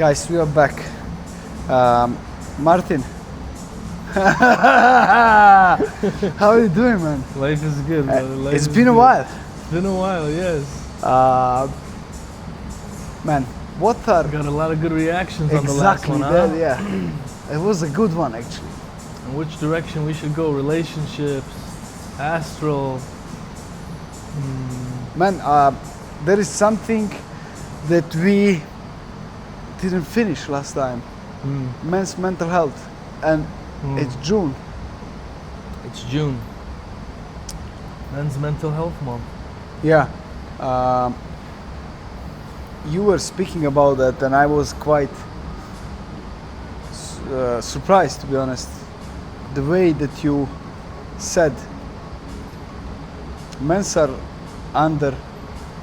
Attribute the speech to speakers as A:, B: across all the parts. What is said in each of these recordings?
A: Guys, we are back. Martin. How are you doing, man?
B: Life is good, brother. Life
A: It's
B: is
A: been a
B: good.
A: while.
B: It's been a while, yes.
A: Man, what are...
B: Got a lot of good reactions on the last
A: Exactly,
B: one, huh?
A: that, yeah. It was a good one, actually.
B: In which direction we should go? Relationships, Astral.
A: Man, there is something that we didn't finish last time. Men's mental health. And it's June.
B: It's June. Men's Mental Health Month.
A: Yeah. You were speaking about that, and I was quite surprised, to be honest. The way that you said men are under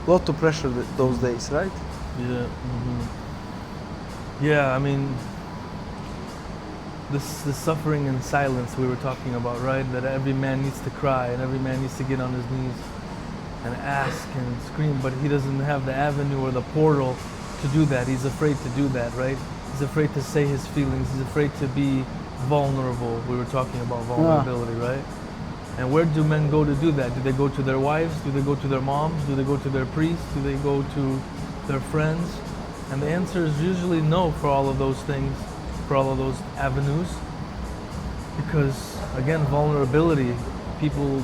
A: a lot of pressure those days, right?
B: Yeah. Yeah, I mean, this suffering in silence we were talking about, right? That every man needs to cry and every man needs to get on his knees and ask and scream, but he doesn't have the avenue or the portal to do that. He's afraid to do that, right? He's afraid to say his feelings. He's afraid to be vulnerable. We were talking about vulnerability, right? And where do men go to do that? Do they go to their wives? Do they go to their moms? Do they go to their priests? Do they go to their friends? And the answer is usually no for all of those things, for all of those avenues. Because, again, vulnerability, people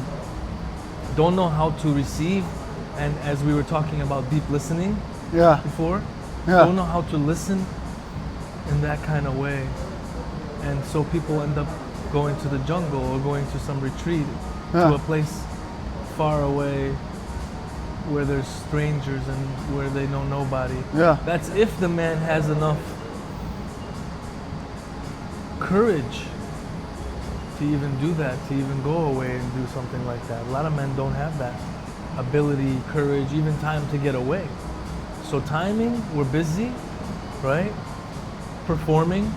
B: don't know how to receive. And as we were talking about deep listening before, don't know how to listen in that kind of way. And so people end up going to the jungle or going to some retreat, to a place far away where there's strangers and where they know nobody. That's if the man has enough courage to even do that, to even go away and do something like that. A lot of men don't have that ability, courage, even time to get away. So timing, we're busy, right? Performing,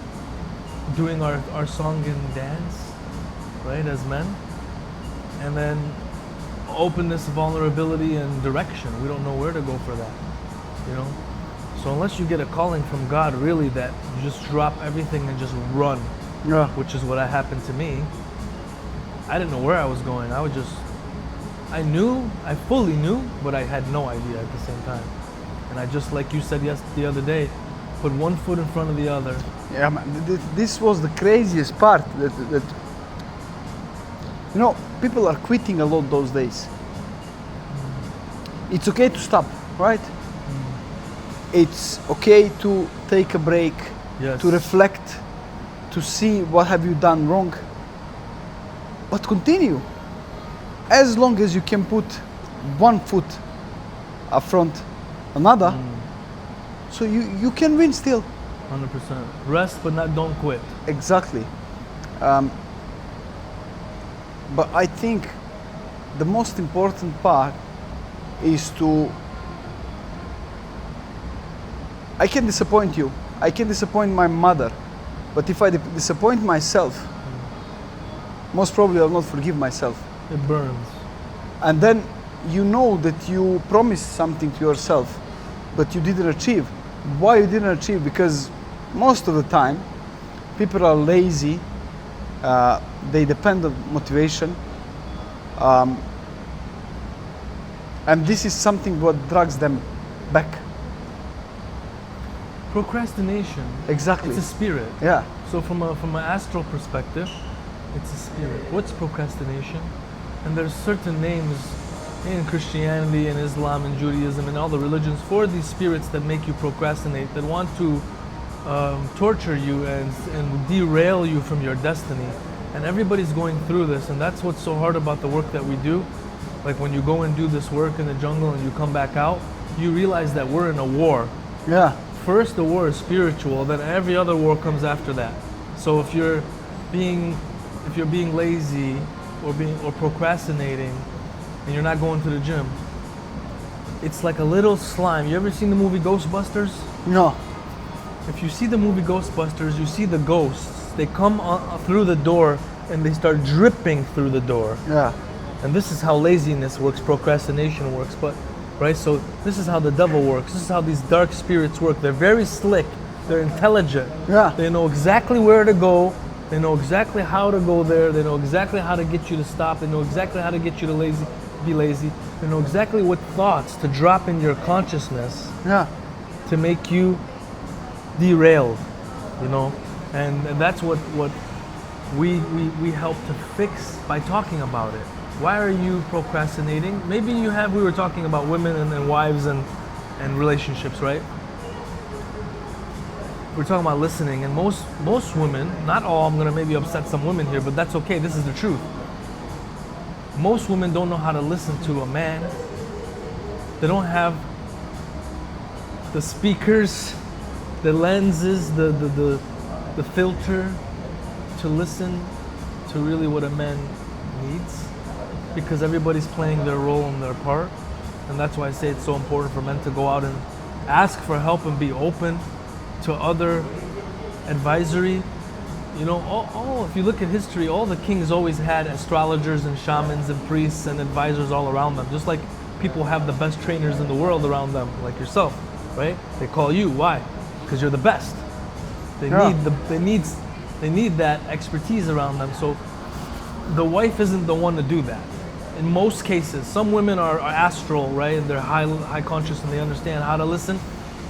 B: doing our song and dance, right, as men. And then openness, vulnerability, and direction. We don't know where to go for that, you know? So unless you get a calling from God, really, that you just drop everything and just run, which is what happened to me. I didn't know where I was going. I fully knew, but I had no idea at the same time. And I just, like you said the other day, put one foot in front of the other.
A: Yeah, man, this was the craziest part, that you know, people are quitting a lot those days. It's okay to stop, right? It's okay to take a break, to reflect, to see what have you done wrong, but continue. As long as you can put one foot up front another, so you can win still.
B: 100%. Rest, but don't quit.
A: Exactly. But I think the most important part is I can disappoint you. I can disappoint my mother. But if I disappoint myself, most probably I'll not forgive myself.
B: It burns.
A: And then you know that you promised something to yourself, but you didn't achieve. Why you didn't achieve? Because most of the time, people are lazy. They depend on motivation. And this is something what drags them back.
B: Procrastination.
A: Exactly.
B: It's a spirit.
A: Yeah.
B: So from an astral perspective, it's a spirit. What's procrastination? And there's certain names in Christianity and Islam and Judaism and all the religions for these spirits that make you procrastinate, that want to torture you and derail you from your destiny. And everybody's going through this, and that's what's so hard about the work that we do. Like when you go and do this work in the jungle and you come back out, you realize that we're in a war.
A: Yeah.
B: First the war is spiritual, then every other war comes after that. So if you're being lazy or procrastinating and you're not going to the gym, it's like a little slime. You ever seen the movie Ghostbusters?
A: No.
B: If you see the movie Ghostbusters, you see the ghosts. They come through the door and they start dripping through the door.
A: Yeah.
B: And this is how laziness works, procrastination works, right? So this is how the devil works. This is how these dark spirits work. They're very slick. They're intelligent.
A: Yeah.
B: They know exactly where to go. They know exactly how to go there. They know exactly how to get you to stop. They know exactly how to get you to be lazy. They know exactly what thoughts to drop in your consciousness to make you derailed, you know? And that's what we help to fix by talking about it. Why are you procrastinating? Maybe we were talking about women and wives and relationships, right? We're talking about listening, and most women, not all, I'm gonna maybe upset some women here, but that's okay, this is the truth. Most women don't know how to listen to a man. They don't have the speakers, the lenses, the filter to listen to really what a man needs, because everybody's playing their role and their part. And that's why I say it's so important for men to go out and ask for help and be open to other advisory. You know, if you look at history, all the kings always had astrologers and shamans and priests and advisors all around them. Just like people have the best trainers in the world around them, like yourself, right? They call you. Why? Because you're the best. They need that expertise around them. So the wife isn't the one to do that. In most cases, some women are astral, right? And they're high conscious, and they understand how to listen,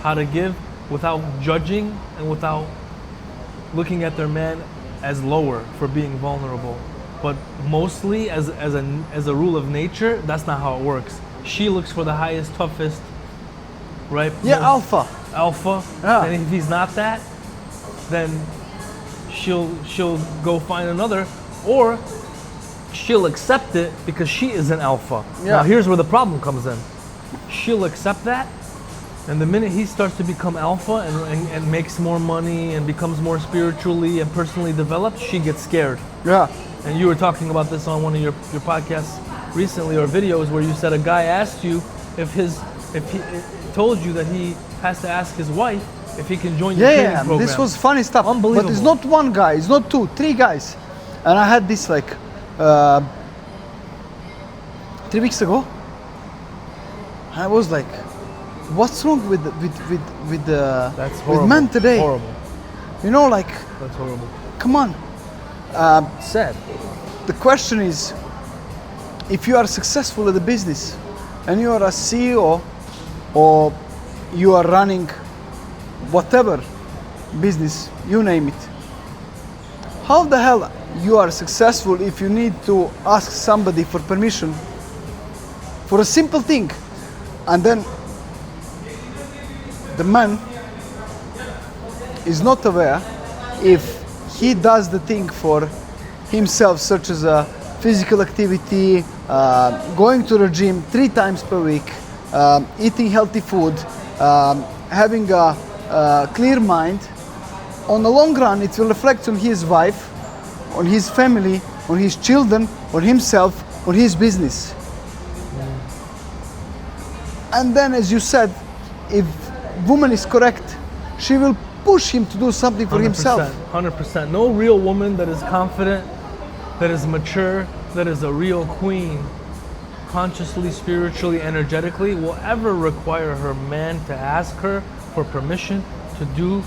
B: how to give without judging and without looking at their man as lower for being vulnerable. But mostly, as a rule of nature, that's not how it works. She looks for the highest, toughest, right?
A: Yeah, alpha.
B: Yeah. And if he's not that, then she'll go find another, or she'll accept it because she is an alpha.
A: Yeah.
B: Now here's where the problem comes in. She'll accept that, and the minute he starts to become alpha and makes more money and becomes more spiritually and personally developed, she gets scared.
A: Yeah.
B: And you were talking about this on one of your podcasts recently, or videos, where you said a guy asked you if he told you that he has to ask his wife if he can join your training program.
A: This was funny stuff.
B: Unbelievable.
A: But it's not one guy, it's not two, three guys. And I had this like 3 weeks ago. I was like, what's wrong with men today?
B: Horrible.
A: You know, like,
B: That's horrible.
A: come on.
B: Sad.
A: The question is, if you are successful at the business and you are a CEO or you are running whatever business, you name it, how the hell you are successful if you need to ask somebody for permission for a simple thing? And then the man is not aware if he does the thing for himself, such as a physical activity, going to the gym 3 times per week, eating healthy food, having a clear mind. On the long run, it will reflect on his wife, on his family, on his children, on himself, on his business. And then, as you said, if woman is correct, she will push him to do something for
B: 100%,
A: himself.
B: 100%. No real woman that is confident, that is mature, that is a real queen, consciously, spiritually, energetically, will ever require her man to ask her for permission to do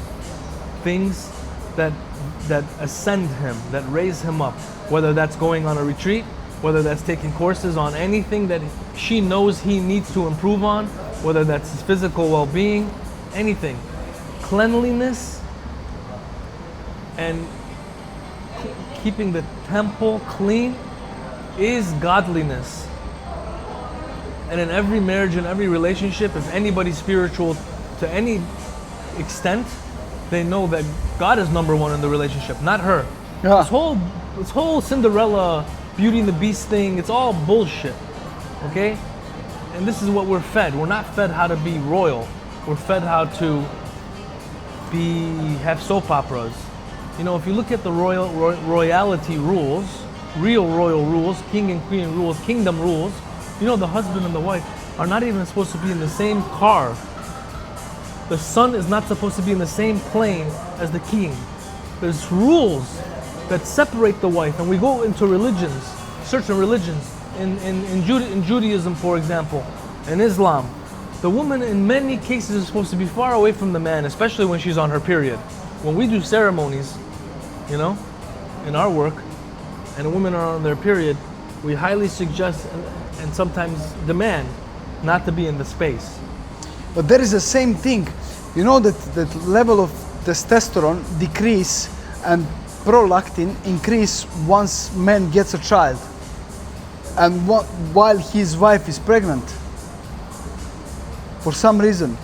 B: things that ascend him, that raise him up. Whether that's going on a retreat, whether that's taking courses on anything that she knows he needs to improve on, whether that's his physical well-being, anything. Cleanliness and keeping the temple clean is godliness. And in every marriage and every relationship, if anybody's spiritual to any extent, they know that God is number one in the relationship, not her.
A: Yeah.
B: This whole Cinderella, Beauty and the Beast thing, it's all bullshit, okay? And this is what we're fed. We're not fed how to be royal. We're fed how to have soap operas. You know, if you look at the royalty rules, real royal rules, king and queen rules, kingdom rules, you know, the husband and the wife are not even supposed to be in the same car. The son is not supposed to be in the same plane as the king. There's rules that separate the wife, and we go into religions, certain religions, in Judaism, for example, in Islam, The woman in many cases is supposed to be far away from the man, especially when she's on her period. When we do ceremonies, you know, in our work, and the women are on their period, we highly suggest and sometimes demand not to be in the space.
A: But there is the same thing. You know that level of testosterone decrease and prolactin increase once man gets a child and while his wife is pregnant. For some reason.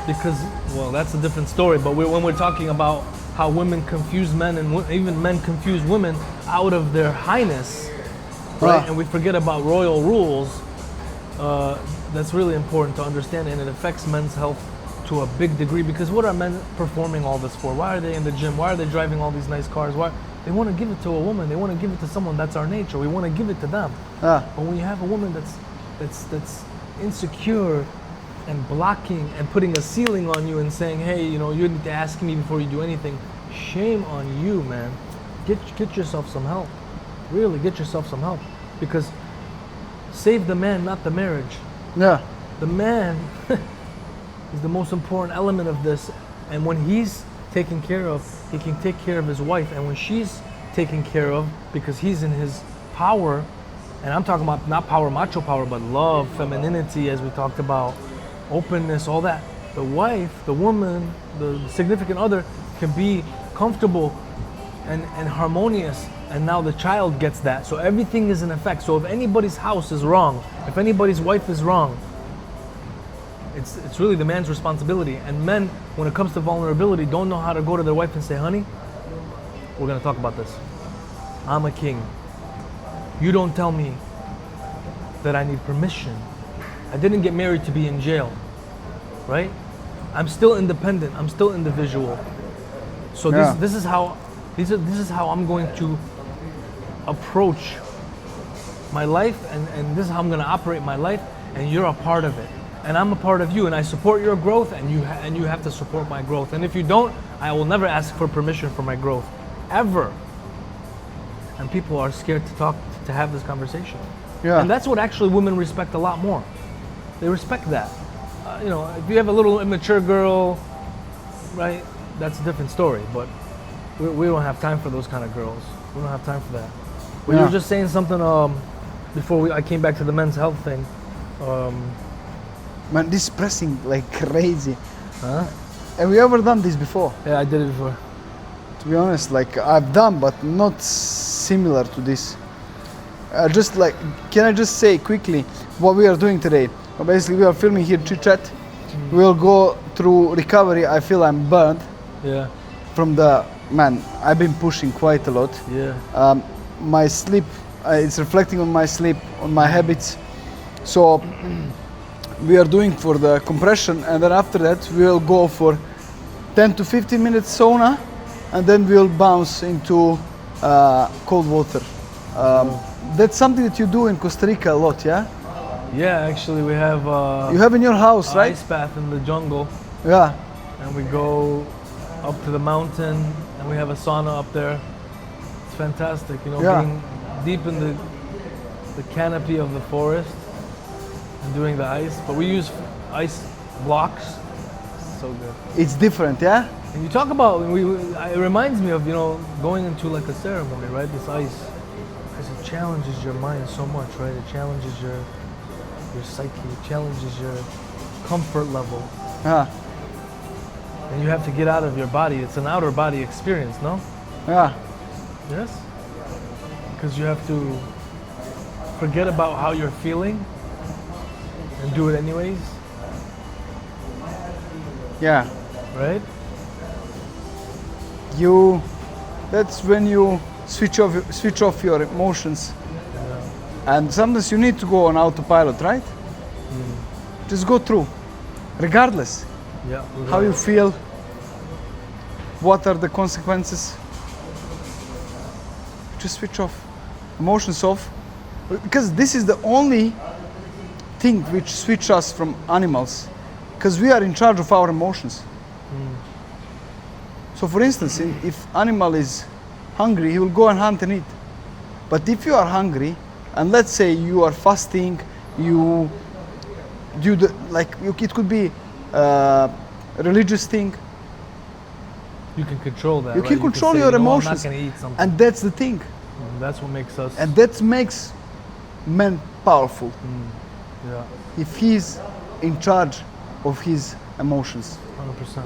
B: Because, well, that's a different story, but when we're talking about how women confuse men and even men confuse women out of their highness, right? And we forget about royal rules, that's really important to understand, and it affects men's health to a big degree, because what are men performing all this for? Why are they in the gym? Why are they driving all these nice cars? Why? They want to give it to a woman. They want to give it to someone. That's our nature. We want to give it to them. But when you have a woman that's insecure and blocking and putting a ceiling on you and saying, hey, you know, you need to ask me before you do anything, shame on you, man. Get yourself some help. Really, get yourself some help. Because save the man, not the marriage.
A: Yeah.
B: The man is the most important element of this. And when he's taken care of, he can take care of his wife. And when she's taken care of, because he's in his power, and I'm talking about not power, macho power, but love, femininity, as we talked about, openness, all that. The wife, the woman, the significant other can be comfortable and harmonious, and now the child gets that. So everything is in effect. So if anybody's house is wrong, if anybody's wife is wrong, it's really the man's responsibility. And men, when it comes to vulnerability, don't know how to go to their wife and say, honey, we're gonna talk about this. I'm a king. You don't tell me that I need permission. I didn't get married to be in jail, right? I'm still independent. I'm still individual. So this is how I'm going to approach my life, and this is how I'm going to operate my life. And you're a part of it, and I'm a part of you, and I support your growth, and you have to support my growth. And if you don't, I will never ask for permission for my growth, ever. And people are scared to have this conversation. Yeah. And that's what actually women respect a lot more. They respect that. You know, if you have a little immature girl, right, that's a different story. But we don't have time for those kind of girls. We don't have time for that. But you were just saying something before I came back to the men's health thing.
A: Man, this is pressing like crazy.
B: Huh?
A: Have you ever done this before?
B: Yeah, I did it before.
A: To be honest, like I've done, but not similar to this. Just like, can I just say quickly what we are doing today? Basically, we are filming here chit chat. We'll go through recovery. I feel I'm burned.
B: Yeah.
A: From man, I've been pushing quite a lot.
B: Yeah.
A: My sleep, it's reflecting on my sleep, on my habits. So we are doing for the compression, and then after that we'll go for 10 to 15 minutes sauna, and then we'll bounce into cold water. That's something that you do in Costa Rica a lot, yeah?
B: Yeah, actually we have
A: you have in your house, right?
B: Ice bath in the jungle.
A: Yeah.
B: And we go up to the mountain, and we have a sauna up there. It's fantastic, you know, being deep in the canopy of the forest and doing the ice. But we use ice blocks. So good.
A: It's different, yeah?
B: And you talk about, it reminds me of, you know, going into like a ceremony, right? This ice, because it challenges your mind so much, right? It challenges your psyche, it challenges your comfort level.
A: Yeah.
B: And you have to get out of your body. It's an outer body experience, no?
A: Yeah.
B: Yes? Because you have to forget about how you're feeling and do it anyways.
A: Yeah.
B: Right?
A: That's when you switch off your emotions. Yeah. And sometimes you need to go on autopilot, right? Just go through, regardless.
B: Yeah.
A: How you feel, what are the consequences. Just switch off, emotions off, because this is the only thing which switches us from animals, because we are in charge of our emotions. So for instance, if animal is hungry, he will go and hunt and eat. But if you are hungry, and let's say you are fasting, you it could be religious thing.
B: You can control that.
A: You
B: right?
A: can control
B: say,
A: your
B: I'm not
A: emotions,
B: going to eat something.
A: and that's the thing.
B: That's what makes us.
A: And that makes man powerful.
B: Yeah,
A: If he's in charge of his emotions.
B: 100%.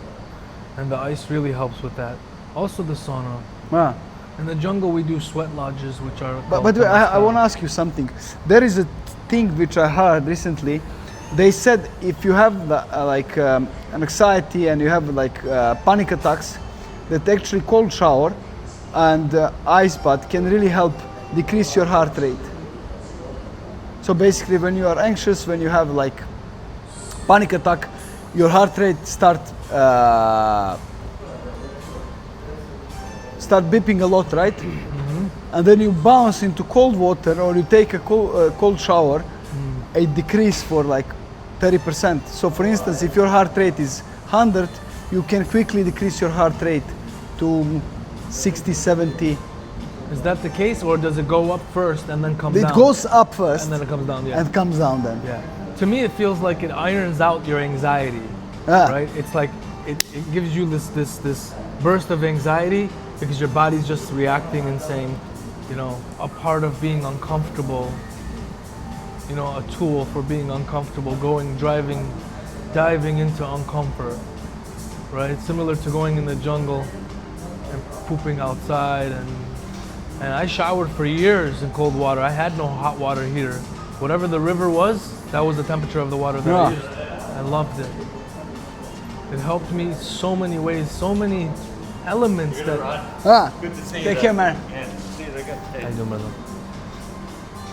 B: And the ice really helps with that. Also the sauna.
A: Ah.
B: In the jungle, we do sweat lodges, which are.
A: But I want to ask you something. There is a thing which I heard recently. They said if you have an anxiety and you have panic attacks, that actually cold shower and ice bath can really help decrease your heart rate. So basically, when you are anxious, when you have panic attack, your heart rate start beeping a lot, right? And then you bounce into cold water or you take a cold shower, it decrease for 30%. So for instance, if your heart rate is 100, you can quickly decrease your heart rate to 60, 70.
B: Is that the case, or does it go up first and then come down?
A: It goes up first
B: and then it comes down. Yeah.
A: and comes down then.
B: Yeah. To me, it feels like it irons out your anxiety.
A: Ah.
B: Right? It's like it gives you this burst of anxiety because your body's just reacting and saying, a part of being uncomfortable, a tool for being uncomfortable, diving into uncomfort, right? Similar to going in the jungle and pooping outside. And I showered for years in cold water. I had no hot water heater. Whatever the river was, that was the temperature of the water that I used. I loved it. It helped me so many ways, so many elements that.
A: Good to see you. Take care, man.
C: Yeah, see you again.
B: How you doing, brother?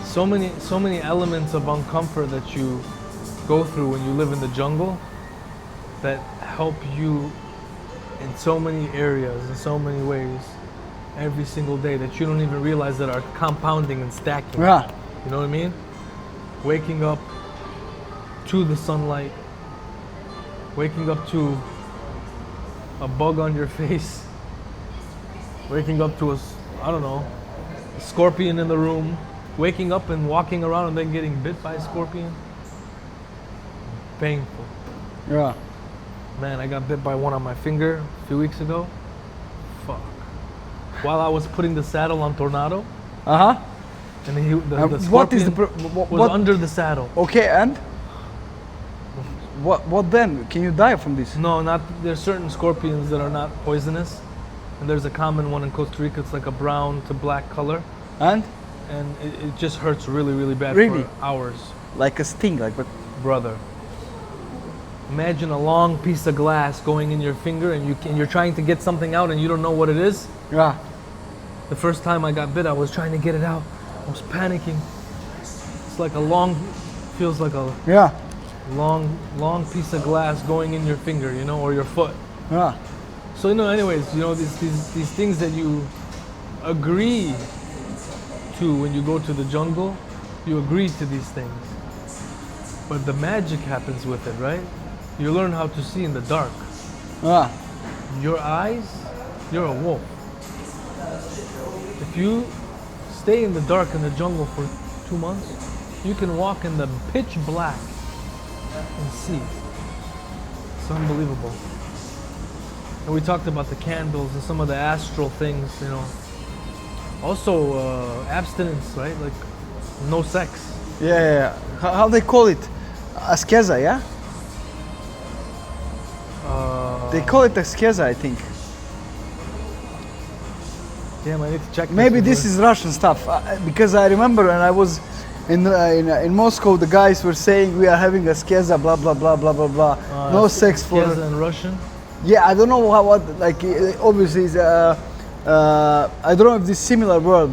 B: So many elements of uncomfort that you go through when you live in the jungle that help you in so many areas, in so many ways, every single day that you don't even realize that are compounding and stacking.
A: Yeah.
B: You know what I mean? Waking up to the sunlight, waking up to a bug on your face, waking up to a scorpion in the room, waking up and walking around and then getting bit by a scorpion. Painful.
A: Yeah.
B: Man, I got bit by one on my finger a few weeks ago. Fuck. While I was putting the saddle on Tornado,
A: Uh-huh.
B: and the
A: What is
B: scorpion
A: what
B: was under the saddle.
A: Okay, and what then? Can you die from this?
B: No, not. There's certain scorpions that are not poisonous, and there's a common one in Costa Rica. It's like a brown to black color,
A: And
B: it just hurts really, really bad
A: Really?
B: for hours.
A: like a sting, but
B: Brother, imagine a long piece of glass going in your finger, and you're trying to get something out, and you don't know what it is.
A: yeah.
B: The first time I got bit, I was trying to get it out. I was panicking. It's like feels like a
A: Yeah.
B: long piece of glass going in your finger, or your foot.
A: Yeah.
B: So anyways, these things that you agree to when you go to the jungle, you agree to these things. But the magic happens with it, right? You learn how to see in the dark.
A: Yeah.
B: Your eyes, you're a wolf. If you stay in the dark in the jungle for 2 months, you can walk in the pitch black and see. It's unbelievable. And we talked about the candles and some of the astral things, Also, abstinence, right? Like no sex.
A: Yeah. How they call it? Askeza, yeah? They call it askeza, I think.
B: Damn, I need to check.
A: Maybe this is Russian stuff because I remember when I was in Moscow, the guys were saying we are having askeza, blah blah blah blah blah blah. No sex for.
B: Askeza in Russian.
A: Yeah, I don't know what obviously is. I don't know if this similar word,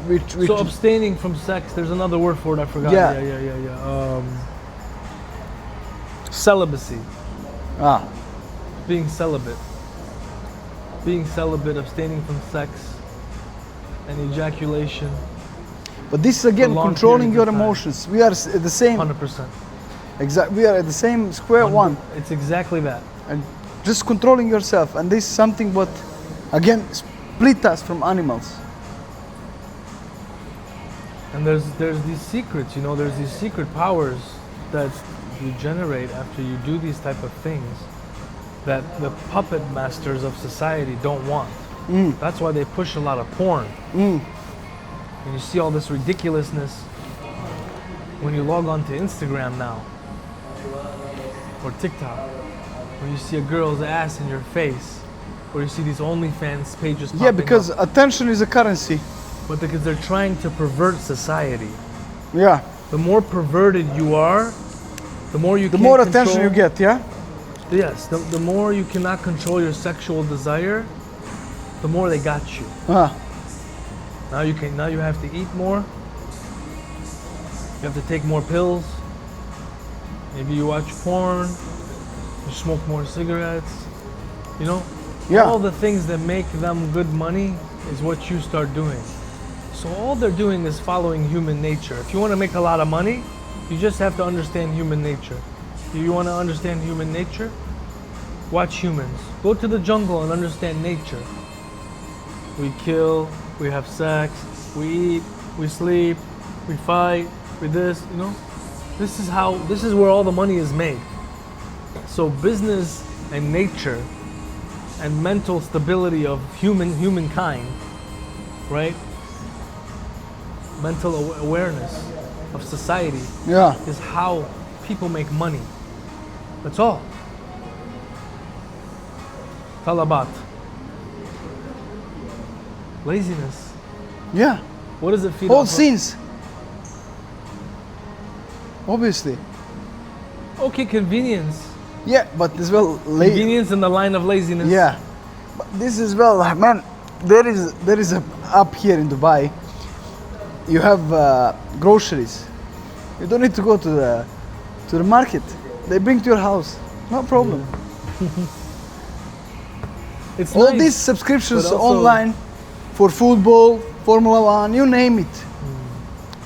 A: which
B: So abstaining from sex. There's another word for it. I forgot.
A: Yeah.
B: Yeah. Celibacy. Being celibate. Being celibate, abstaining from sex and ejaculation.
A: But this is again
B: long
A: controlling
B: periods
A: your
B: of time.
A: emotions. We are at the same
B: 100%.
A: exact. We are at the same square one,
B: It's exactly that.
A: and just controlling yourself. And this is something what, again, split us from animals.
B: And there's these secrets, there's these secret powers that you generate after you do these type of things that the puppet masters of society don't want. That's why they push a lot of porn. And you see all this ridiculousness when you log on to Instagram now or TikTok, when you see a girl's ass in your face, or you see these OnlyFans pages popping
A: because
B: up.
A: attention is a currency.
B: But because they're trying to pervert society.
A: Yeah.
B: The more perverted you are, the more you
A: The
B: can't
A: more
B: control,
A: attention you get, yeah?
B: Yes, the more you cannot control your sexual desire, the more they got you. Now you have to eat more. You have to take more pills. Maybe you watch porn. You smoke more cigarettes. You know?
A: Yeah.
B: All the things that make them good money is what you start doing. So all they're doing is following human nature. If you want to make a lot of money, you just have to understand human nature. You want to understand human nature? Watch humans. Go to the jungle and understand nature. We kill, we have sex, we eat, we sleep, we fight, we this, you know? This is where all the money is made. So business and nature and mental stability of humankind, right? Mental awareness of society is how people make money. That's all. Talabat. Laziness.
A: Yeah.
B: What does it feed
A: All
B: off of?
A: sins. Obviously.
B: Okay, convenience.
A: Yeah, but as well,
B: Convenience in the line of laziness.
A: yeah. But this is well, man. There is a up here in Dubai. You have groceries. You don't need to go to the market. They bring to your house. No problem.
B: It's
A: All
B: nice,
A: these subscriptions
B: but also-
A: online for football, Formula One, you name it.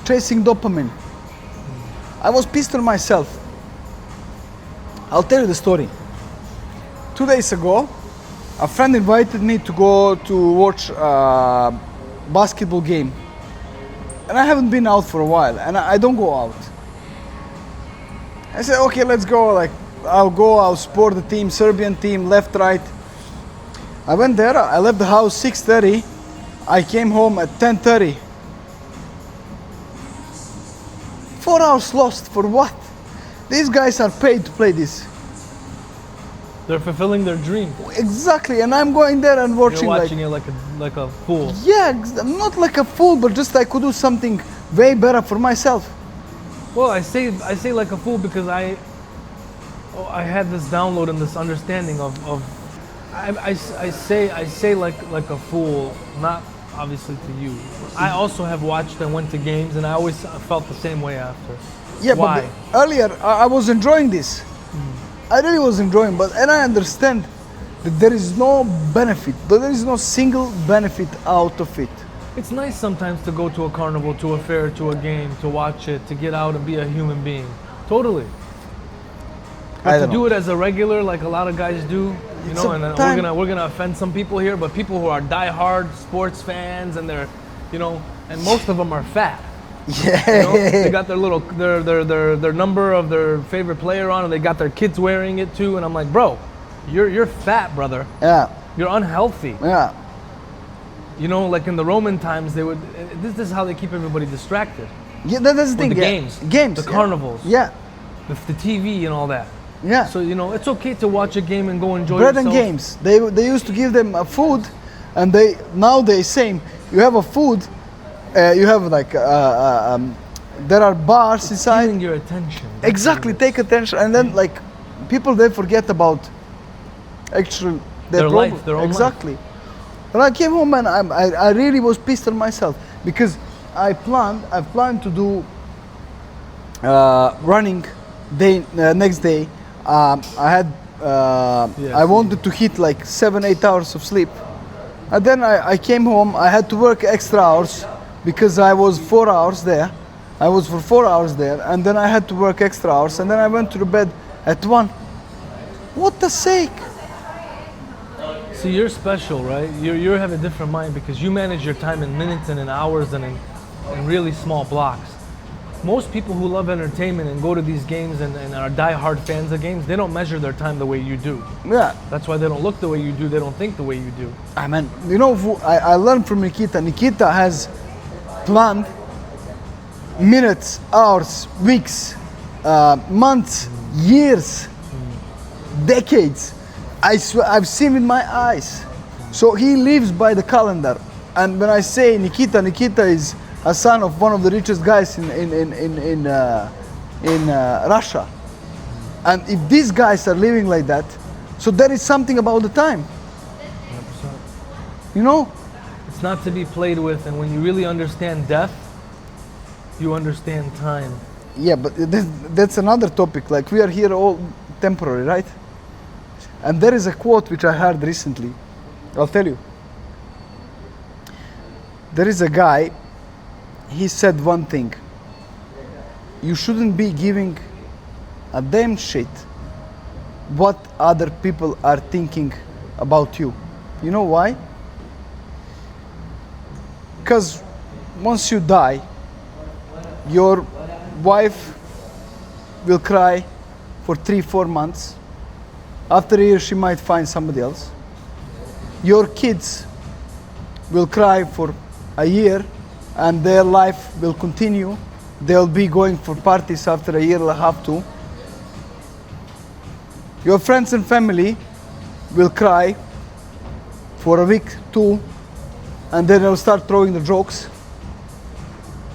A: Chasing dopamine. I was pissed on myself. I'll tell you the story. 2 days ago, a friend invited me to go to watch a basketball game. And I haven't been out for a while, and I don't go out. I said, okay, let's go. Like, I'll support the team, Serbian team, left, right. I went there, I left the house 6:30. I came home at 10:30. 4 hours lost for what? These guys are paid to play this.
B: They're fulfilling their dream.
A: Exactly, and I'm going there and watching,
B: You're watching it like a fool.
A: Yeah, not like a fool, but just I could do something way better for myself.
B: Well, I say like a fool because I had this download and this understanding of I say like a fool, not obviously to you. I also have watched and went to games, and I always felt the same way after.
A: Yeah,
B: Why?
A: but earlier I was enjoying this. I really was enjoying, and I understand that there is no benefit, but there is no single benefit out of it.
B: It's nice sometimes to go to a carnival, to a fair, to a game, to watch it, to get out and be a human being. Totally. But to do it as a regular, like a lot of guys do, you know, and we're gonna offend some people here, but people who are die-hard sports fans and they're, you know, and most of them are fat.
A: Yeah.
B: You know, they got their number of their favorite player on, and they got their kids wearing it too. And I'm like, bro, you're fat, brother.
A: Yeah.
B: You're unhealthy.
A: Yeah.
B: You know, like in the Roman times, they would. This is how they keep everybody distracted.
A: Yeah, that's the thing.
B: The games, the carnivals,
A: Yeah.
B: the TV and all that.
A: Yeah.
B: So you know, it's okay to watch a game and go enjoy
A: Bread
B: yourself.
A: and games. They used to give them food, and now they same. You have a food. You have like there are bars inside.
B: Stealing your attention.
A: Exactly, take attention, and then like people they forget about actually
B: Their life, their own
A: exactly. When I came home and I really was pissed on myself because I planned to do running next day. I wanted to hit like 7-8 hours of sleep, and then I came home. I had to work extra hours because I was 4 hours there. I was for 4 hours there, and then I had to work extra hours, and then I went to the bed at 1. What the sake?
B: See, you're special, right? You have a different mind because you manage your time in minutes and in hours and in really small blocks. most people who love entertainment and go to these games and are die-hard fans of games, they don't measure their time the way you do.
A: Yeah.
B: That's why they don't look the way you do, they don't think the way you do.
A: I mean, you know, I learned from Nikita. Nikita has planned minutes, hours, weeks, months, years, decades. I swear, I've seen with my eyes. So he lives by the calendar. And when I say Nikita, Nikita is a son of one of the richest guys in Russia. And if these guys are living like that, so there is something about the time.
B: 100%.
A: You know?
B: It's not to be played with, and when you really understand death, you understand time.
A: Yeah, but that's another topic. Like, we are here all temporary, right? And there is a quote which I heard recently. I'll tell you. There is a guy, he said one thing. You shouldn't be giving a damn shit what other people are thinking about you. You know why? Because once you die, your wife will cry for 3-4 months. After a year, she might find somebody else. Your kids will cry for a year, and their life will continue. They'll be going for parties after a year and a half too. Your friends and family will cry for a week too, and then they'll start throwing the jokes.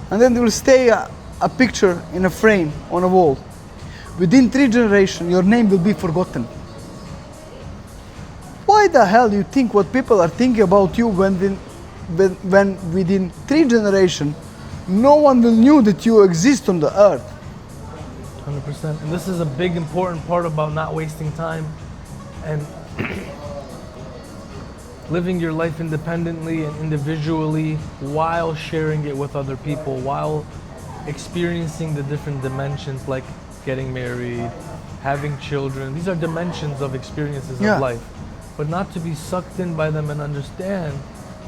A: And then there will stay a picture in a frame on a wall. Within 3 generations, your name will be forgotten. Why the hell do you think what people are thinking about you when within 3 generations, no one will knew that you exist on the earth?
B: 100%. And this is a big important part about not wasting time and living your life independently and individually while sharing it with other people, while experiencing the different dimensions like getting married, having children. These are dimensions of experiences of life. But not to be sucked in by them and understand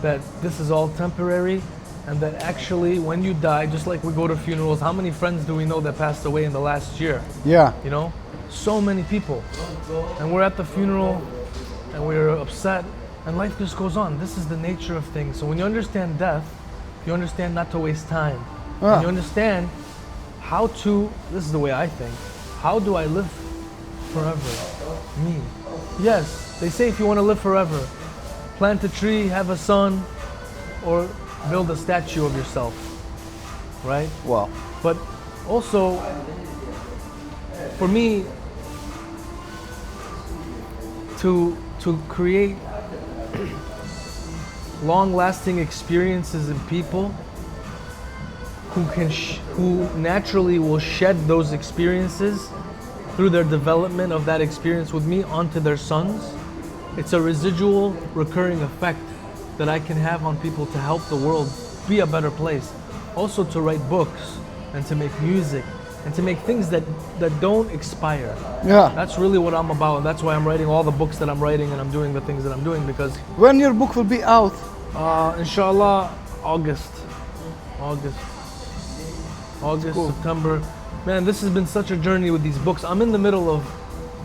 B: that this is all temporary, and that actually when you die, just like we go to funerals, how many friends do we know that passed away in the last year?
A: Yeah.
B: You know, so many people. And we're at the funeral and we're upset, and life just goes on. This is the nature of things. So when you understand death, you understand not to waste time. And you understand how to, this is the way I think, how do I live forever? Me. Yes, they say if you want to live forever, plant a tree, have a son, or build a statue of yourself, right?
A: Wow.
B: But also, for me, to create long-lasting experiences in people who naturally will shed those experiences through their development of that experience with me onto their sons, it's a residual recurring effect that I can have on people to help the world be a better place. Also to write books and to make music and to make things that don't expire.
A: Yeah.
B: That's really what I'm about. That's why I'm writing all the books that I'm writing and I'm doing the things that I'm doing, because
A: When your book will be out?
B: inshallah, August,
A: cool.
B: September. Man, this has been such a journey with these books. I'm in the middle of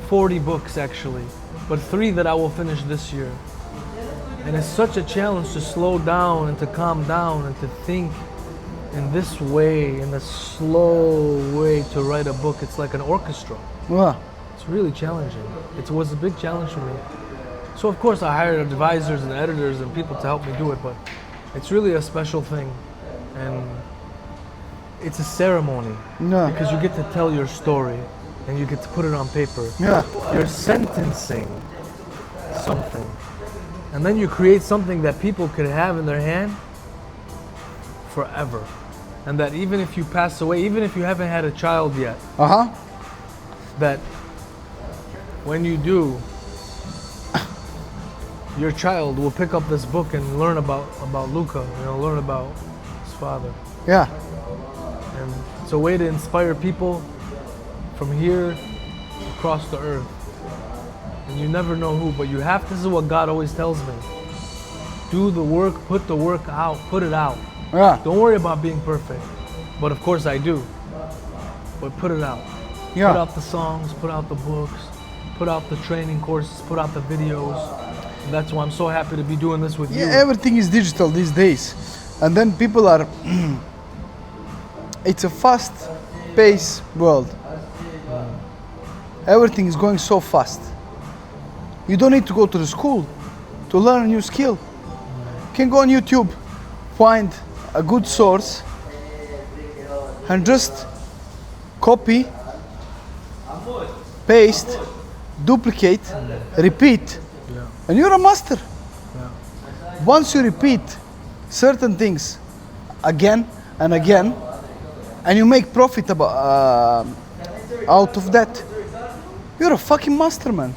B: 40 books actually, but 3 that I will finish this year. And it's such a challenge to slow down and to calm down and to think in this way, in a slow way, to write a book. It's like an orchestra.
A: Yeah.
B: It's really challenging. It was a big challenge for me. So of course I hired advisors and editors and people to help me do it, but it's really a special thing. And it's a ceremony, because you get to tell your story and you get to put it on paper.
A: Yeah.
B: You're sentencing something. And then you create something that people could have in their hand forever. And that even if you pass away, even if you haven't had a child yet, that when you do, your child will pick up this book and learn about Luca, learn about his father.
A: Yeah.
B: And it's a way to inspire people from here across the earth. And you never know who, but you have to. This is what God always tells me. Do the work, put the work out, put it out.
A: Yeah.
B: Don't worry about being perfect. But of course I do. but put it out.
A: Yeah.
B: Put out the songs, put out the books, put out the training courses, put out the videos. And that's why I'm so happy to be doing this with you.
A: Yeah, everything is digital these days. And then people are, it's a fast-paced world. Everything is going so fast. You don't need to go to the school to learn a new skill. You can go on YouTube, find a good source, and just copy, paste, duplicate, repeat, and you're a master. Once you repeat certain things again and again, and you make profit out of that, you're a fucking master, man.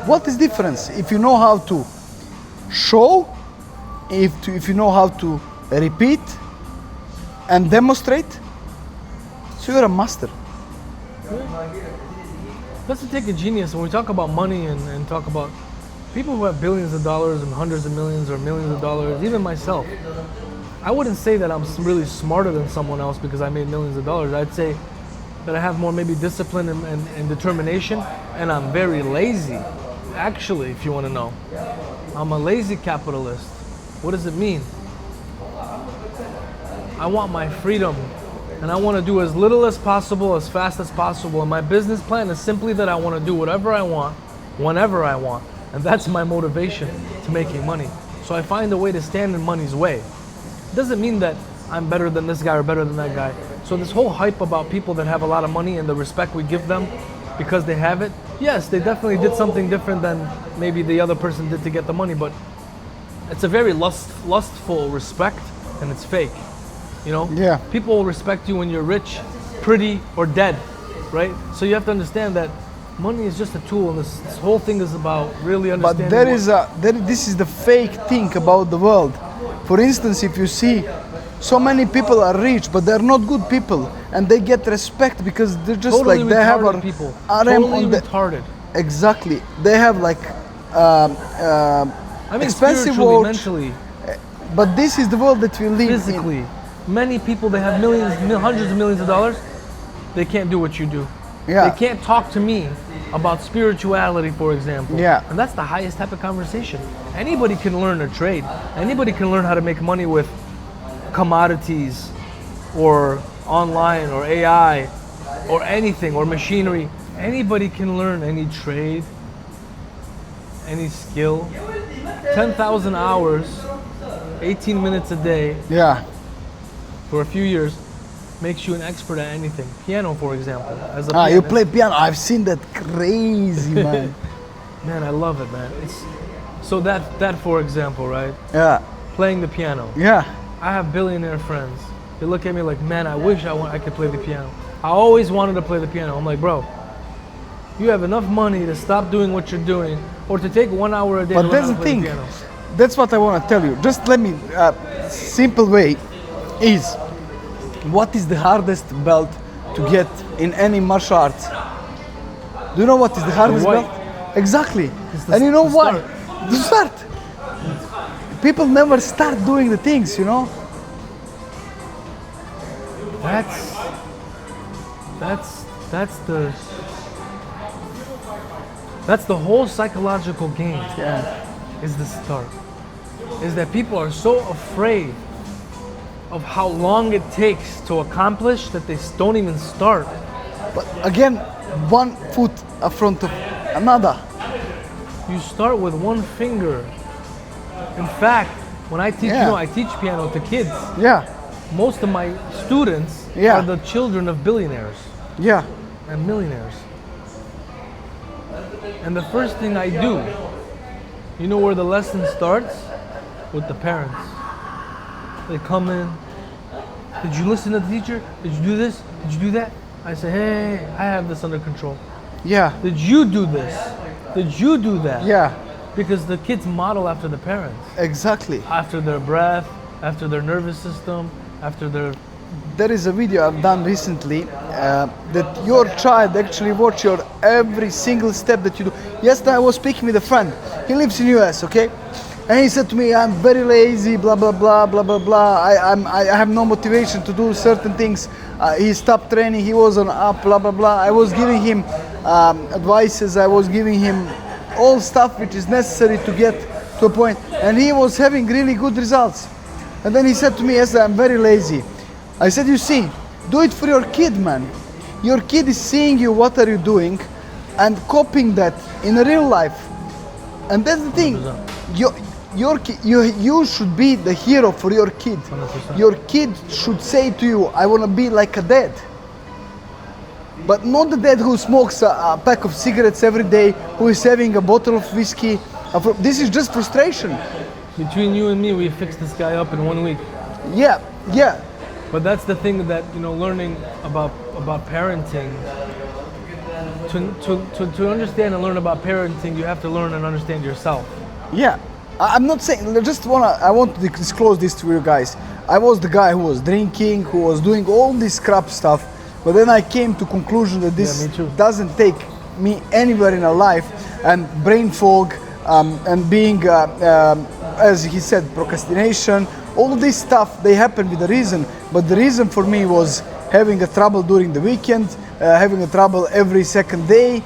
A: What is difference if you know how to show, if you know how to repeat and demonstrate? So you're a master.
B: Doesn't take a genius. When we talk about money and talk about people who have billions of dollars and hundreds of millions or millions of dollars, even myself, I wouldn't say that I'm really smarter than someone else because I made millions of dollars. I'd say that I have more maybe discipline and determination, and I'm very lazy. Actually, if you want to know, I'm a lazy capitalist. What does it mean? I want my freedom, and I want to do as little as possible, as fast as possible. And my business plan is simply that I want to do whatever I want, whenever I want. And that's my motivation to making money. So I find a way to stand in money's way. It doesn't mean that I'm better than this guy or better than that guy. So this whole hype about people that have a lot of money and the respect we give them because they have it, yes, they definitely did something different than maybe the other person did to get the money, but it's a very lustful respect, and it's fake. You know?
A: Yeah.
B: People will respect you when you're rich, pretty, or dead, right? So you have to understand that money is just a tool, and this whole thing is about really understanding.
A: But this is the fake thing about the world. For instance, if you see so many people are rich, but they're not good people, and they get respect because they're just
B: totally
A: like they have
B: people.
A: RM
B: Totally
A: on the,
B: retarded.
A: Exactly. They have like
B: I mean,
A: expensive
B: spiritually,
A: watch.
B: mentally,
A: But this is the world that we live
B: physically.
A: in.
B: Many people, they have millions, hundreds of millions of dollars, they can't do what you do.
A: Yeah.
B: They can't talk to me about spirituality, for example.
A: Yeah.
B: And that's the highest type of conversation. Anybody can learn a trade. Anybody can learn how to make money with commodities or online or AI or anything or machinery. Anybody can learn any trade, any skill. 10,000 hours, 18 minutes a day
A: Yeah.
B: for a few years makes you an expert at anything. Piano, for example. As a
A: You
B: pianist.
A: play piano. I've seen that crazy, man.
B: Man, I love it, man. It's so that for example, right?
A: Yeah.
B: Playing the piano.
A: Yeah.
B: I have billionaire friends. They look at me like, man, I wish I could play the piano. I always wanted to play the piano. I'm like, bro, you have enough money to stop doing what you're doing, or to take 1 hour a day.
A: But
B: to learn
A: that's
B: how
A: the
B: to play
A: thing.
B: the piano.
A: That's what I want to tell you. Just let me, simple way is, what is the hardest belt to get in any martial arts? Do you know what is the hardest
B: white.
A: belt? Exactly.
B: the-
A: And you know
B: the
A: why?
B: start.
A: The start. People never start doing the things, you know?
B: That's the whole psychological game.
A: Yeah.
B: Is the start. Is that people are so afraid of how long it takes to accomplish that they don't even start.
A: But again, one foot in front of another.
B: You start with one finger. In fact, when I teach,
A: Yeah.
B: I teach piano to kids.
A: Yeah.
B: Most of my students
A: Yeah.
B: are the children of billionaires
A: Yeah.
B: and millionaires. And the first thing I do, you know where the lesson starts? With the parents. They come in. Did you listen to the teacher? Did you do this? Did you do that? I say, hey, I have this under control.
A: Yeah.
B: Did you do this? Did you do that?
A: Yeah.
B: Because the kids model after the parents.
A: Exactly.
B: After their breath, after their nervous system, after their...
A: There is a video I've done recently that your child actually watch your every single step that you do. Yesterday I was speaking with a friend. He lives in US, okay? And he said to me, I'm very lazy, blah, blah, blah, blah, blah, blah. I have no motivation to do certain things. He stopped training, he wasn't up, blah, blah, blah. I was giving him advices, I was giving him all stuff which is necessary to get to a point. And he was having really good results. And then he said to me, yes, I'm very lazy. I said, you see, do it for your kid, man. Your kid is seeing you, what are you doing, and copying that in real life. And that's the thing. 100%. You should be the hero for your kid.
B: 100%.
A: Your kid should say to you, I want to be like a dad. But not the dad who smokes a pack of cigarettes every day, who is having a bottle of whiskey. This is just frustration.
B: Between you and me, we fixed this guy up in 1 week.
A: Yeah, yeah.
B: But that's the thing that, learning about parenting. To understand and learn about parenting, you have to learn and understand yourself.
A: Yeah. I'm not saying, I want to disclose this to you guys. I was the guy who was drinking, who was doing all this crap stuff, but then I came to conclusion that this doesn't take me anywhere in a life, and brain fog, and being, as he said, procrastination, all of this stuff, they happen with a reason, but the reason for me was having a trouble during the weekend, having a trouble every second day,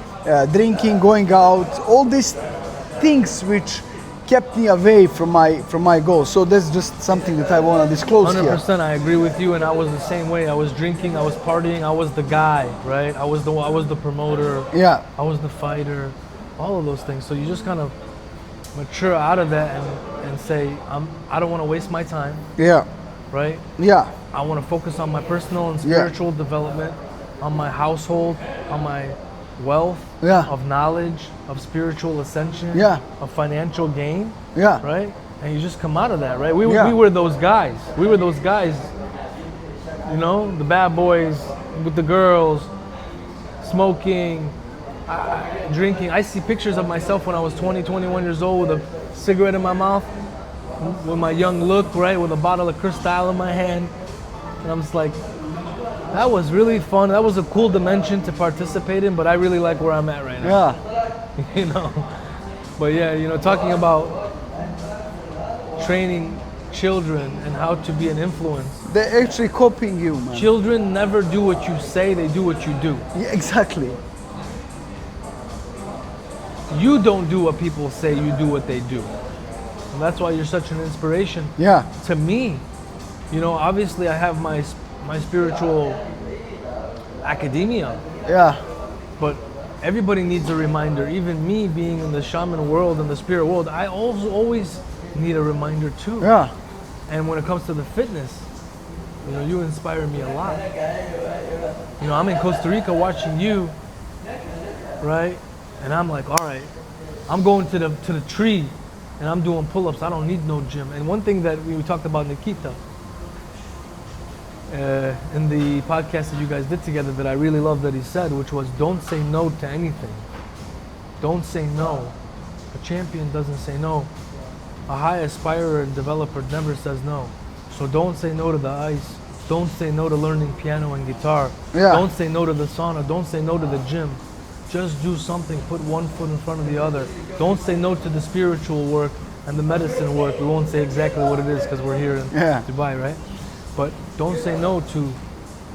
A: drinking, going out, all these things which kept me away from my goals. So that's just something that I want to disclose
B: 100%,
A: here.
B: 100%, I agree with you, and I was the same way. I was drinking, I was partying, I was the guy, right? I was the promoter.
A: Yeah.
B: I was the fighter, all of those things. So you just kind of mature out of that and say, I don't want to waste my time.
A: Yeah.
B: Right?
A: Yeah.
B: I want to focus on my personal and spiritual development, on my household, on my wealth, of knowledge, of spiritual ascension, of financial gain, right? And you just come out of that, right? We were those guys. We were those guys, the bad boys with the girls, smoking, drinking. I see pictures of myself when I was 20, 21 years old with a cigarette in my mouth, with my young look, right? With a bottle of Cristal in my hand. And I'm just like, that was really fun. That was a cool dimension to participate in, but I really like where I'm at right now.
A: Yeah.
B: But yeah, talking about training children and how to be an influence.
A: They're actually copying you, man.
B: Children never do what you say, they do what you do.
A: Yeah, exactly.
B: You don't do what people say, you do what they do. And that's why you're such an inspiration to me. Obviously I have my spiritual academia. Yeah. But everybody needs a reminder. Even me being in the shaman world and the spirit world, I also always need a reminder too. Yeah. And when it comes to the fitness, you inspire me a lot. I'm in Costa Rica watching you, right? And I'm like, all right, I'm going to the tree and I'm doing pull-ups. I don't need no gym. And one thing that we talked about, Nikita, in the podcast that you guys did together, that I really love that he said, which was, don't say no to anything. Don't say no. A champion doesn't say no. A high aspirer and developer never says no. So don't say no to the ice. Don't say no to learning piano and guitar. Yeah. Don't say no to the sauna. Don't say no to the gym. Just do something. Put one foot in front of the other. Don't say no to the spiritual work and the medicine work. We won't say exactly what it is because we're here in Dubai, right? But don't say no to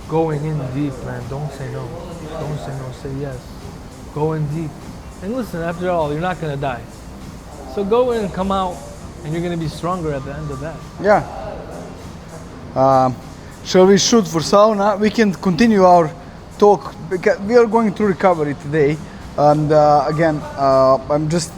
B: going in deep, man. Don't say no. Don't say no. Say yes. Go in deep. And listen, after all, you're not going to die. So go in and come out, and you're going to be stronger at the end of that. Yeah.
A: Shall we shoot for sauna? We can continue our talk because we are going through recovery today. And again, I'm just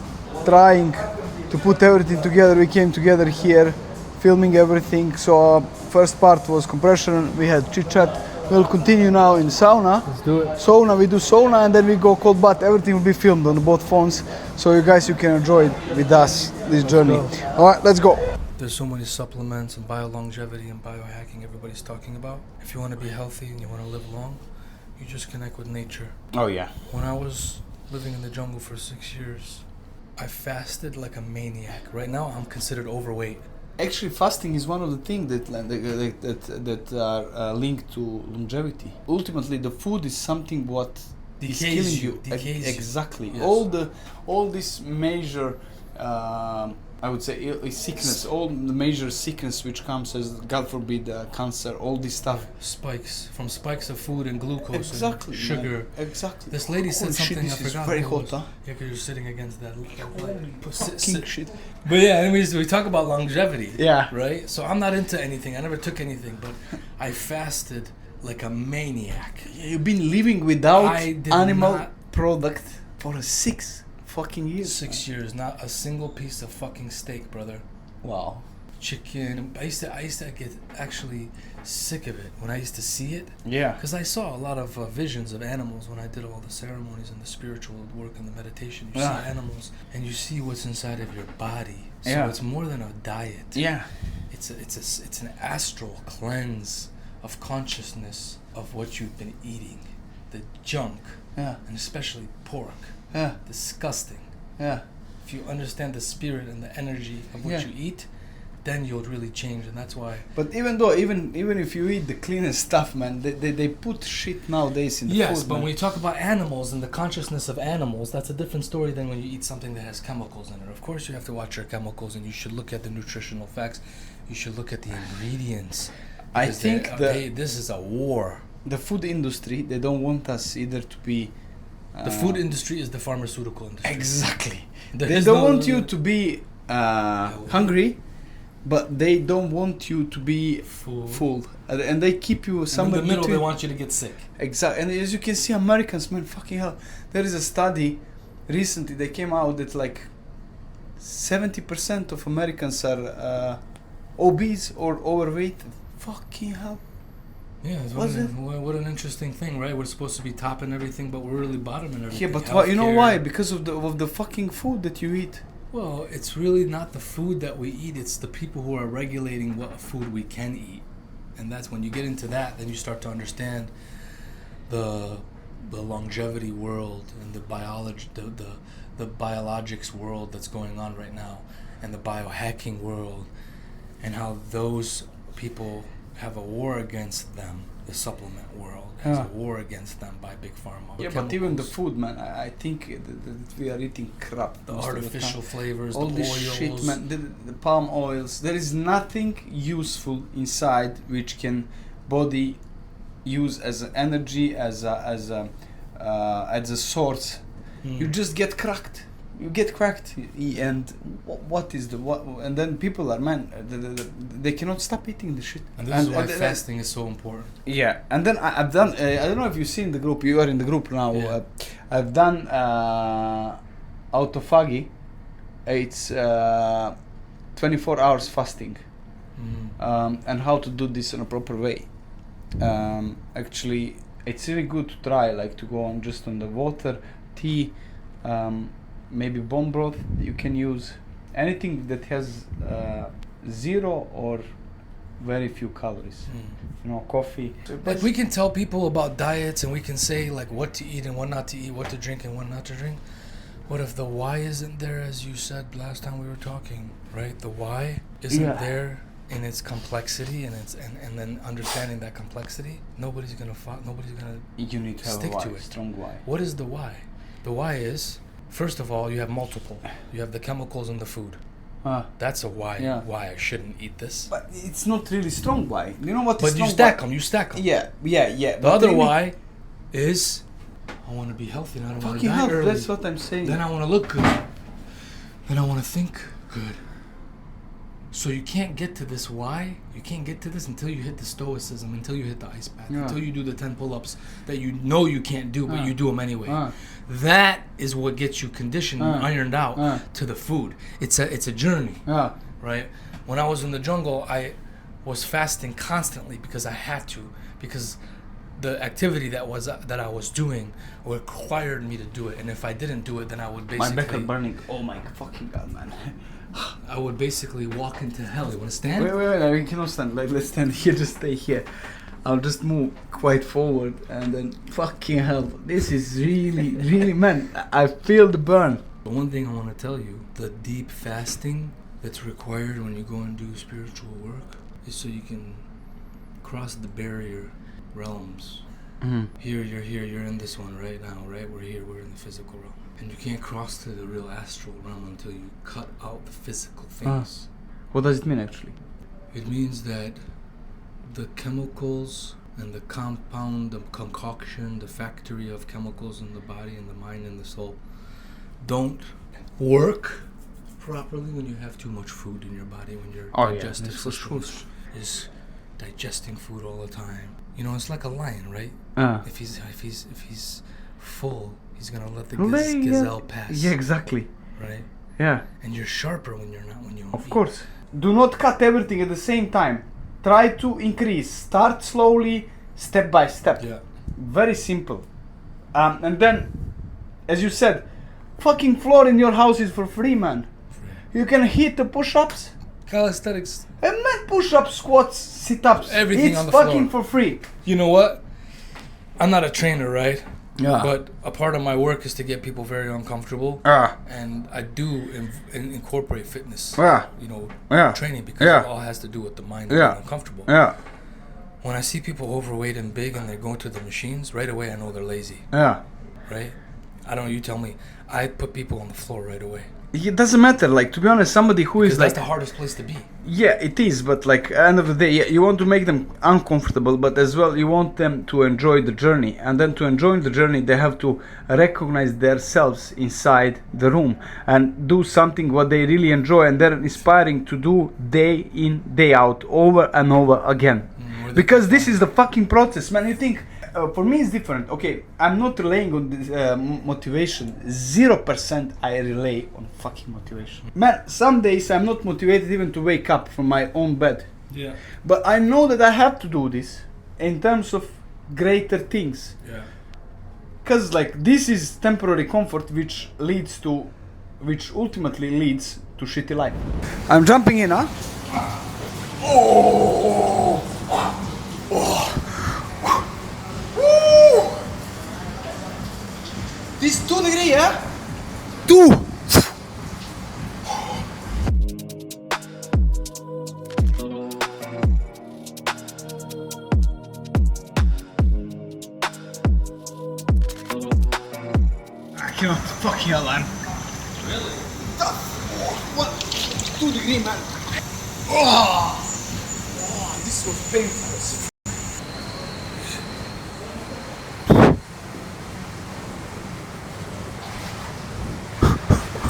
A: trying to put everything together. We came together here, filming everything. So first part was compression. We had chit chat. We'll continue now in sauna.
B: Let's do it.
A: Sauna, we do sauna and then we go cold bath. Everything will be filmed on both phones. So you guys, you can enjoy it with us, this journey. All right, let's go.
B: There's so many supplements and bio-longevity and biohacking everybody's talking about. If you want to be healthy and you want to live long, you just connect with nature.
A: Oh yeah.
B: When I was living in the jungle for 6 years, I fasted like a maniac. Right now, I'm considered overweight.
A: Actually, fasting is one of the things that are linked to longevity. Ultimately, the food is something what is killing you.
B: Decays
A: exactly.
B: Yes.
A: All this major I would say sickness, all the major sickness which comes as, God forbid, cancer, all this stuff.
B: Spikes of food and glucose
A: Exactly,
B: and sugar.
A: Man. Exactly.
B: This lady said something I forgot.
A: Very
B: what it
A: hot,
B: was.
A: huh?
B: Yeah, because you're sitting against that.
A: Fucking shit.
B: But yeah, anyways, we talk about longevity.
A: Yeah.
B: Right? So I'm not into anything. I never took anything, but I fasted like a maniac.
A: You've been living without animal
B: not-
A: product for 6 fucking years.
B: 6 years, not a single piece of fucking steak, brother.
A: Wow.
B: Chicken. I used to get actually sick of it when I used to see it.
A: Yeah.
B: Because I saw a lot of visions of animals when I did all the ceremonies and the spiritual work and the meditation. You see animals and you see what's inside of your body. So it's more than a diet.
A: Yeah.
B: It's an astral cleanse of consciousness of what you've been eating. The junk.
A: Yeah.
B: And especially pork.
A: Yeah.
B: Disgusting.
A: Yeah.
B: If you understand the spirit and the energy of what you eat, then you'll really change, and that's why.
A: But even if you eat the cleanest stuff, man, they put shit nowadays in the food.
B: Yes, but
A: man.
B: when you talk about animals and the consciousness of animals, that's a different story than when you eat something that has chemicals in it. Of course, you have to watch your chemicals, and you should look at the nutritional facts. You should look at the ingredients.
A: I think
B: this is a war.
A: The food industry, they don't want us either to be.
B: The food industry is the pharmaceutical industry.
A: Exactly. They don't want you to be hungry, but they don't want you to be full. And they keep you somewhere
B: in the middle.
A: between.
B: They want you to get sick.
A: Exactly. And as you can see, Americans, man, fucking hell. There is a study recently. They came out that like 70% of Americans are obese or overweight. Fucking hell.
B: Yeah, what an interesting thing, right? We're supposed to be topping everything, but we're really bottoming everything.
A: Yeah, but you know why? Because of the fucking food that you eat.
B: Well, it's really not the food that we eat. It's the people who are regulating what food we can eat, and that's when you get into that, then you start to understand the longevity world and the biologics world that's going on right now, and the biohacking world, and how those people have a war against them. The supplement world has a war against them by Big Pharma.
A: Yeah, but even the food, man, I think that we are eating crap.
B: The artificial flavors,
A: all
B: the
A: this
B: oils.
A: shit, man. The palm oils. There is nothing useful inside which can body use as an energy, as a source. You just get cracked. You get cracked, and what is and then people are, man, they cannot stop eating the shit.
B: And this is why fasting is so important.
A: Yeah, and then I've done, I don't know if you've seen the group, you are in the group now, I've done autophagy, it's 24 hours fasting, and how to do this in a proper way. Actually, it's really good to try, like to go on just on the water, tea, maybe bone broth. You can use anything that has 0 or very few calories. You know, coffee.
B: Like we can tell people about diets and we can say like what to eat and what not to eat, what to drink and what not to drink. What if the why isn't there, as you said last time we were talking, right? The why isn't there in its complexity and and then understanding that complexity. Nobody's gonna
A: You need to have
B: stick
A: a why,
B: to it.
A: Strong why.
B: What is the why? The why is, first of all, you have multiple. You have the chemicals in the food. That's a why.
A: Yeah.
B: Why I shouldn't eat this.
A: But it's not really strong why. You know what?
B: But you stack them. You stack them.
A: Yeah.
B: The other why is, I want to be healthy and I don't want to die early.
A: That's what I'm saying.
B: Then I want to look good. Then I want to think good. So you can't get to this why. You can't get to this until you hit the stoicism, until you hit the ice bath, until you do the 10 pull-ups that you know you can't do, but you do them anyway. That is what gets you conditioned and ironed out to the food. It's a journey, right? When I was in the jungle, I was fasting constantly because I had to, because the activity that I was doing required me to do it, and if I didn't do it, then I would basically.
A: My back is burning. Oh my fucking god, man!
B: I would basically walk into hell. You want to stand?
A: Wait, we cannot stand. Like, let's stand here. Just stay here. I'll just move quite forward, and then fucking hell. This is really, man. I feel the burn.
B: The one thing I want to tell you: the deep fasting that's required when you go and do spiritual work is so you can cross the barrier realms
C: Here, you're in this one right now, right? We're here, we're in the physical realm. And you can't cross to the real astral realm until you cut out the physical things.
A: What does it mean actually?
C: It means that the chemicals and the compound, the concoction, the factory of chemicals in the body and the mind and the soul don't work properly when you have too much food in your body, when your digestive system is digesting food all the time. You know, it's like a lion, right? If he's full, he's gonna let the gazelle pass.
A: Yeah, exactly.
C: Right?
A: Yeah.
C: And you're sharper when you're not, when you
A: Of course. Do not cut everything at the same time. Try to increase. Start slowly, step by step.
C: Yeah.
A: Very simple. And then, as you said, fucking floor in your house is for free, man. You can hit the push-ups.
C: Calisthenics.
A: And man, push-ups, squats, sit-ups.
C: Everything
A: it's
C: on the
A: fucking
C: floor.
A: for free.
C: You know what? I'm not a trainer, right?
A: Yeah.
C: But a part of my work is to get people very uncomfortable. And I do incorporate fitness. You know, training, because it all has to do with the mind and being uncomfortable. When I see people overweight and big and they're going to the machines, right away I know they're lazy. Right? I don't know, you tell me. I put people on the floor right away.
A: It doesn't matter, like, to be honest, somebody who is like...
C: that's the hardest place to be.
A: Yeah, it is, but like, at the end of the day, you want to make them uncomfortable, but as well, you want them to enjoy the journey. And then to enjoy the journey, they have to recognize themselves inside the room and do something what they really enjoy and they're inspiring to do day in, day out, over and over again. Because this is the fucking process, man. You think... for me it's different. Okay, I'm not relying on this, motivation. 0% I rely on fucking motivation. Man, some days I'm not motivated even to wake up from my own bed.
C: Yeah.
A: But I know that I have to do this in terms of greater things.
C: Yeah.
A: Cause like this is temporary comfort which ultimately leads to shitty life. I'm jumping in, huh? Oh! Oh! This is 2 degrees, yeah? 2! I cannot fucking hell, man.
C: Really?
A: What? 2 degrees, man. Oh! This was painful.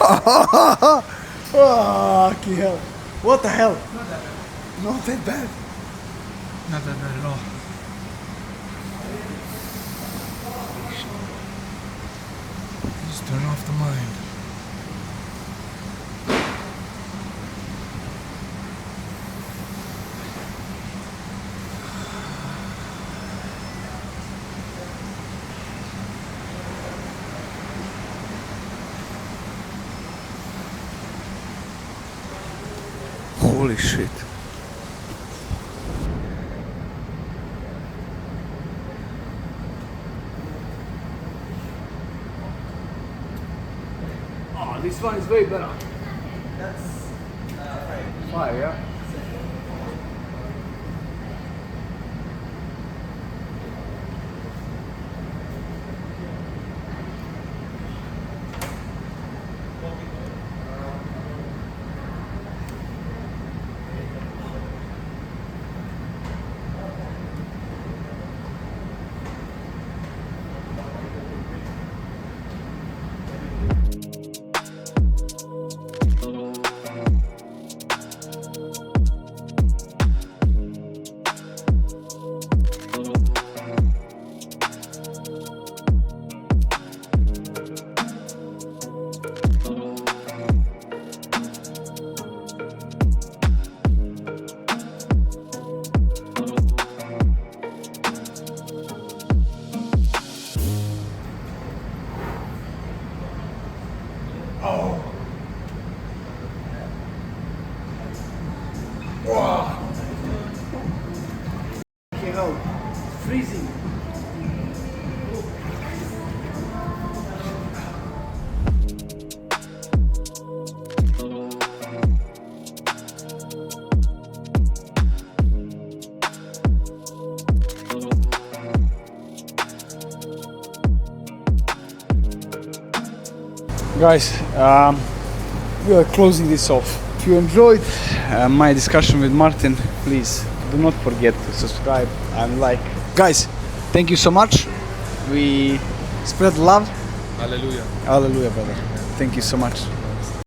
A: Oh, fucking hell. What the hell?
C: Not that bad.
A: Not that bad.
C: Not that bad at all. Just turn off the mind.
A: Holy shit. Oh, this one is way better. That's 5, yeah? Guys, we are closing this off. If you enjoyed my discussion with Martin, please do not forget to subscribe and like. Guys, thank you so much. We spread love.
C: Hallelujah.
A: Hallelujah, brother. Thank you so much.